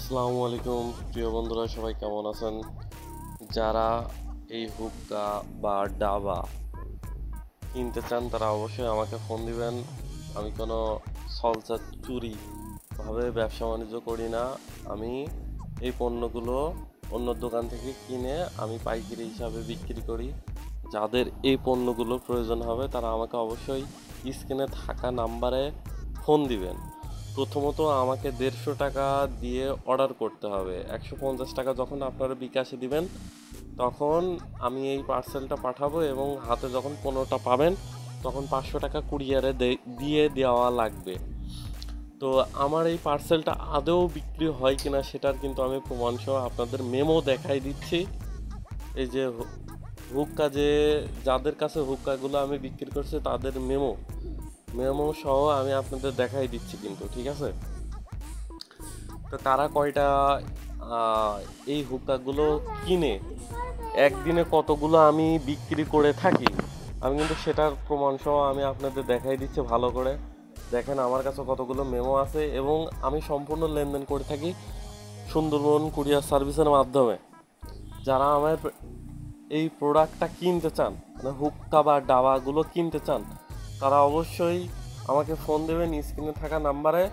আসসালামু আলাইকুম প্রিয় বন্ধুরা, সবাই কেমন আছেন? যারা এই হুক্কা বা ডাবা কিনতে চান তারা অবশ্যই আমাকে ফোন দিবেন। আমি কোনো সলসা চুরি ভাবে ব্যবসা বাণিজ্য করি না। আমি এই পণ্যগুলো অন্য দোকান থেকে কিনে আমি পাইকারি হিসাবে বিক্রি করি। যাদের এই পণ্যগুলো প্রয়োজন হবে তারা আমাকে অবশ্যই স্ক্রিনে থাকা নাম্বারে ফোন দিবেন। প্রথমত আমাকে 150 টাকা দিয়ে অর্ডার করতে হবে। 150 টাকা যখন আপনারা বিকাশে দিবেন তখন আমি এই পার্সেলটা পাঠাবো এবং হাতে যখন 15টা পাবেন তখন 500 টাকা কুরিয়ারে দিয়ে দেওয়া লাগবে। তো আমার এই পার্সেলটা আদৌ বিক্রি হয় কিনা সেটার কিন্তু আমি প্রমাণসহ আপনাদের মেমো দেখাই দিচ্ছি। এই যে হুক্কা, যাদের কাছে হুক্কাগুলো আমি বিক্রি করছি তাদের মেমো মেমো সহ আমি আপনাদের দেখাই দিচ্ছি কিন্তু, ঠিক আছে? তো তারা কয়টা এই হুক্কাগুলো কিনে একদিনে কতগুলো আমি বিক্রি করে থাকি আমি কিন্তু সেটার প্রমাণ সহ আমি আপনাদের দেখাই দিচ্ছি। ভালো করে দেখেন, আমার কাছে কতগুলো মেমো আছে এবং আমি সম্পূর্ণ লেনদেন করে থাকি সুন্দরবন কুরিয়ার সার্ভিসের মাধ্যমে। যারা আমার এই প্রোডাক্টটা কিনতে চান, মানে হুক্কা বা ডাবাগুলো কিনতে চান, তারা অবশ্যই আমাকে ফোন দেবেন স্ক্রিনে থাকা নাম্বারে।